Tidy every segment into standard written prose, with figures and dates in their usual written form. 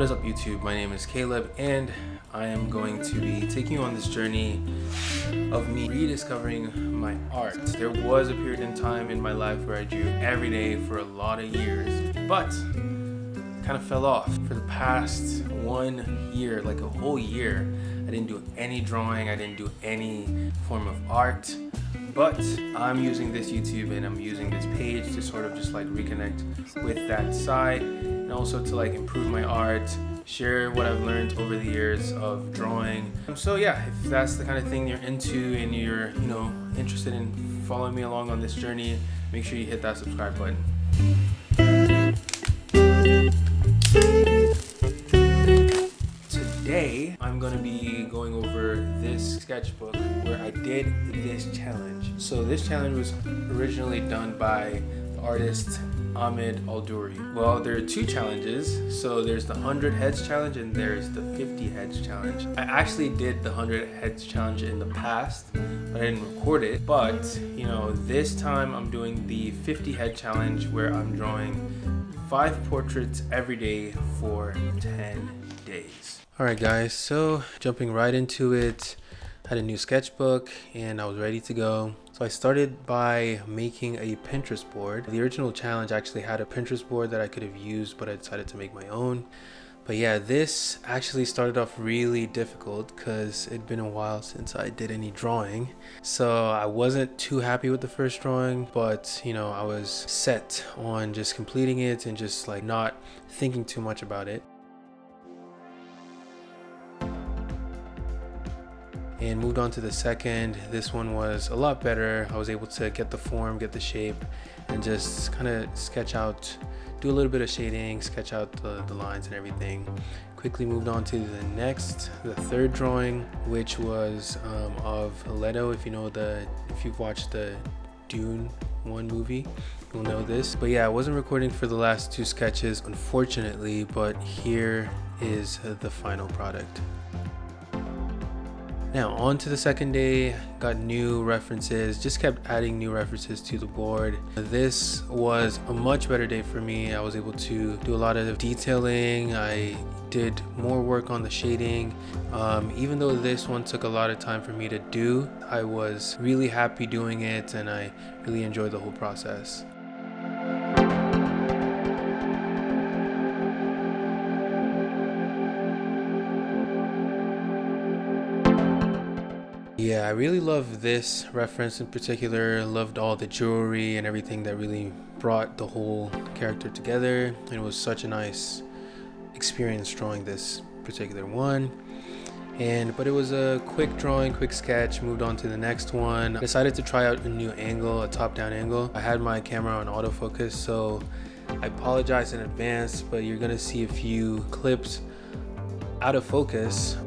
What is up, YouTube? My name is Caleb, and I am going to be taking you on this journey of me rediscovering my art. There was a period in time in my life where I drew every day for a lot of years, but kind of fell off. For the past 1 year, like a whole year, I didn't do any drawing, I didn't do any form of art. But I'm using this YouTube and I'm using this page to sort of just like reconnect with that side, and also to like improve my art, share what I've learned over the years of drawing. So yeah, if that's the kind of thing you're into and you're, interested in following me along on this journey, make sure you hit that subscribe button. Today, I'm going to be going over this sketchbook where I did this challenge. So this challenge was originally done by the artist Ahmed Aldouri. Well, there are two challenges. So there's the 100 heads challenge and there's the 50 heads challenge. I actually did the 100 heads challenge in the past, but I didn't record it. But, this time I'm doing the 50 head challenge where I'm drawing 5 portraits every day for 10 days. Alright guys, so jumping right into it, I had a new sketchbook and I was ready to go. So I started by making a Pinterest board. The original challenge actually had a Pinterest board that I could have used, but I decided to make my own. But yeah, this actually started off really difficult because it'd been a while since I did any drawing. So I wasn't too happy with the first drawing, but I was set on just completing it and just like not thinking too much about it. And moved on to the second. This one was a lot better. I was able to get the form, get the shape, and just kind of sketch out, do a little bit of shading, sketch out the lines and everything. Quickly moved on to the third drawing, which was of Leto. If you've watched the Dune 1 movie, you'll know this. But yeah, I wasn't recording for the last two sketches, unfortunately, but here is the final product. Now on to the second day, got new references, just kept adding new references to the board. This was a much better day for me. I was able to do a lot of detailing. I did more work on the shading. Even though this one took a lot of time for me to do, I was really happy doing it and I really enjoyed the whole process. Yeah, I really love this reference in particular. Loved all the jewelry and everything that really brought the whole character together. And it was such a nice experience drawing this particular one. But it was a quick drawing, quick sketch. Moved on to the next one. I decided to try out a new angle, a top-down angle. I had my camera on autofocus, so I apologize in advance, but you're gonna see a few clips out of focus.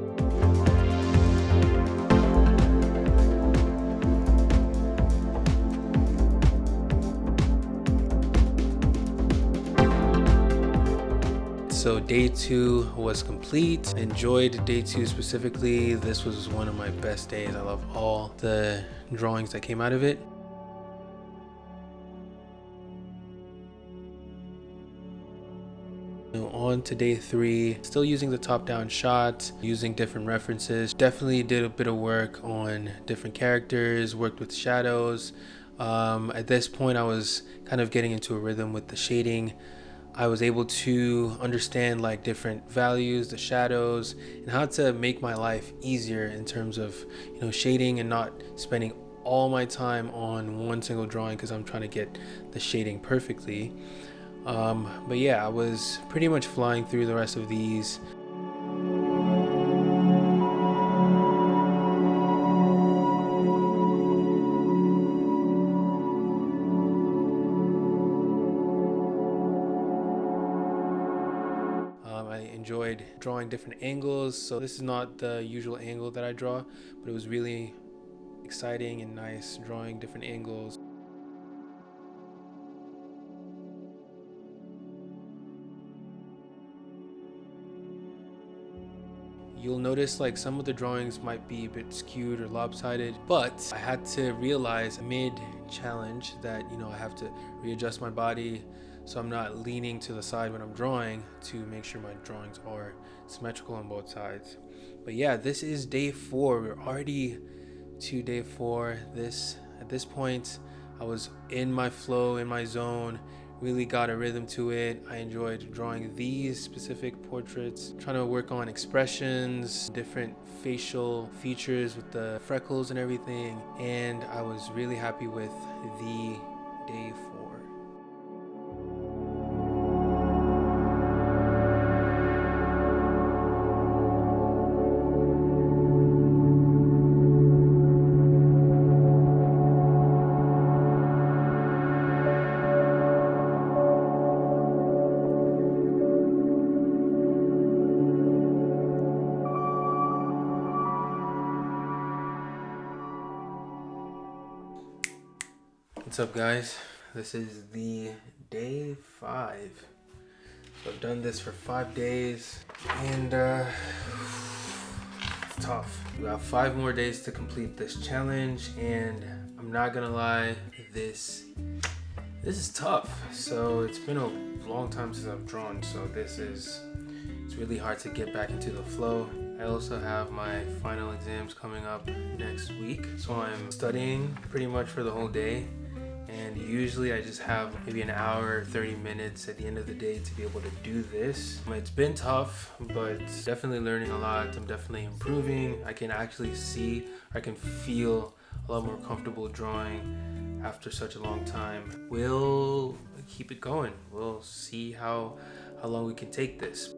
So day 2 was complete. Enjoyed day 2 specifically. This was one of my best days. I love all the drawings that came out of it. On to day 3, still using the top-down shot, using different references. Definitely did a bit of work on different characters, worked with shadows. At this point I was kind of getting into a rhythm with the shading. I was able to understand like different values, the shadows, and how to make my life easier in terms of shading and not spending all my time on one single drawing because I'm trying to get the shading perfectly. But yeah, I was pretty much flying through the rest of these. I enjoyed drawing different angles. So this is not the usual angle that I draw, but it was really exciting and nice drawing different angles. You'll notice like some of the drawings might be a bit skewed or lopsided, but I had to realize mid-challenge that, I have to readjust my body, so I'm not leaning to the side when I'm drawing to make sure my drawings are symmetrical on both sides. But yeah, this is day 4. We're already to day 4. At this point, I was in my flow, in my zone, really got a rhythm to it. I enjoyed drawing these specific portraits, trying to work on expressions, different facial features with the freckles and everything, and I was really happy with the day 4. What's up, guys? This is the day 5. So I've done this for 5 days, and it's tough. We got 5 more days to complete this challenge, and I'm not gonna lie, this is tough. So it's been a long time since I've drawn, so it's really hard to get back into the flow. I also have my final exams coming up next week, so I'm studying pretty much for the whole day. And usually I just have maybe an hour, 30 minutes at the end of the day to be able to do this. It's been tough, but definitely learning a lot. I'm definitely improving. I can actually see, I can feel a lot more comfortable drawing after such a long time. We'll keep it going. We'll see how long we can take this.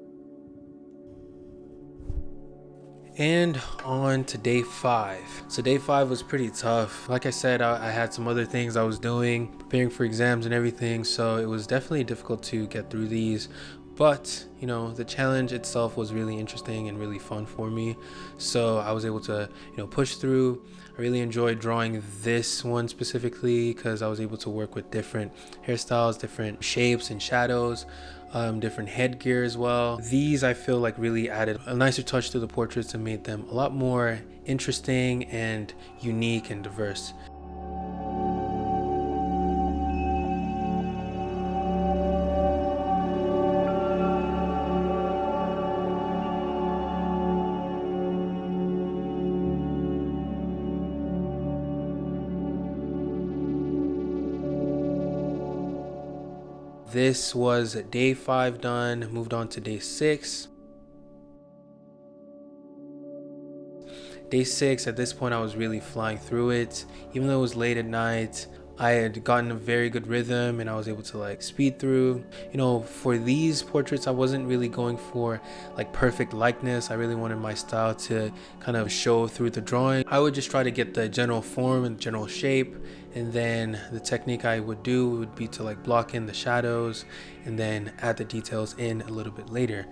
And on to day 5. So day 5 was pretty tough. Like I said, I had some other things I was doing, preparing for exams and everything, so it was definitely difficult to get through these. But, you know, the challenge itself was really interesting and really fun for me. So I was able to, push through. I really enjoyed drawing this one specifically because I was able to work with different hairstyles, different shapes and shadows, different headgear as well. These I feel like really added a nicer touch to the portraits and made them a lot more interesting and unique and diverse. This was day 5 done, moved on to day 6. Day 6, at this point I was really flying through it. Even though it was late at night, I had gotten a very good rhythm and I was able to speed through. For these portraits, I wasn't really going for perfect likeness. I really wanted my style to kind of show through the drawing. I would just try to get the general form and general shape, and then the technique I would do would be to block in the shadows and then add the details in a little bit later.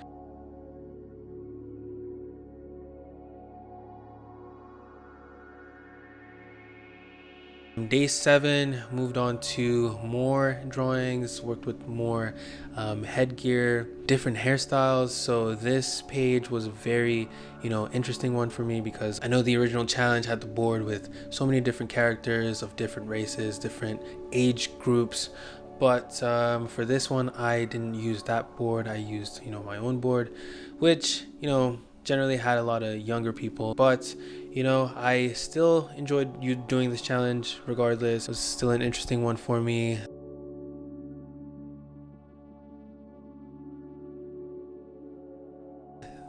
Day 7, moved on to more drawings, worked with more headgear, different hairstyles. So this page was a very interesting one for me because I know the original challenge had the board with so many different characters of different races, different age groups, but for this one I didn't use that board. I used my own board, which generally had a lot of younger people, but I still enjoyed doing this challenge regardless. It was still an interesting one for me.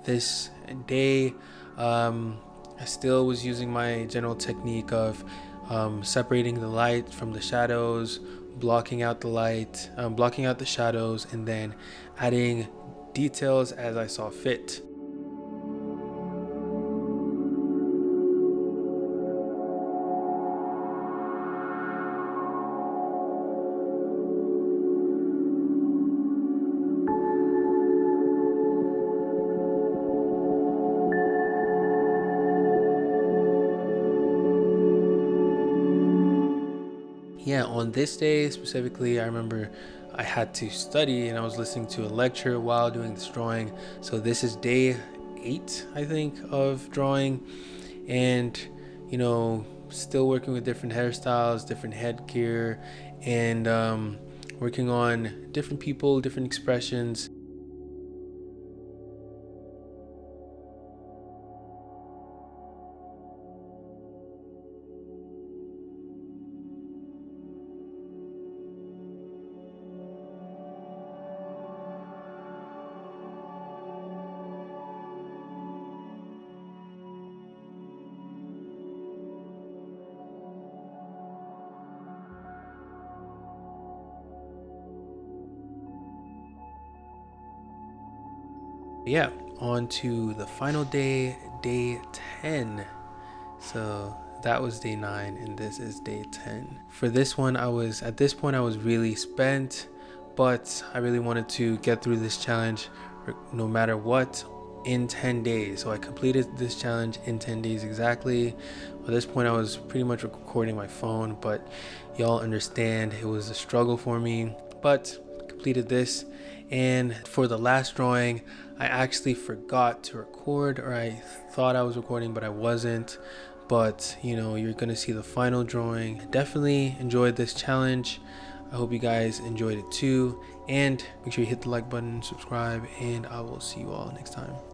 This day, I still was using my general technique of separating the light from the shadows, blocking out the light, blocking out the shadows, and then adding details as I saw fit. Yeah, on this day specifically, I remember I had to study and I was listening to a lecture while doing this drawing. So this is day 8, I think, of drawing, and still working with different hairstyles, different headgear, and working on different people, different expressions. Yeah, on to the final day, day 10. So that was day 9 and this is day 10. For this one, at this point I was really spent, but I really wanted to get through this challenge no matter what in 10 days. So I completed this challenge in 10 days exactly. At this point I was pretty much recording my phone, but y'all understand it was a struggle for me, but completed this. And for the last drawing, I actually forgot to record, or I thought I was recording but I wasn't. But you're gonna see the final drawing. Definitely enjoyed this challenge. I hope you guys enjoyed it too, and make sure you hit the like button, subscribe, and I will see you all next time.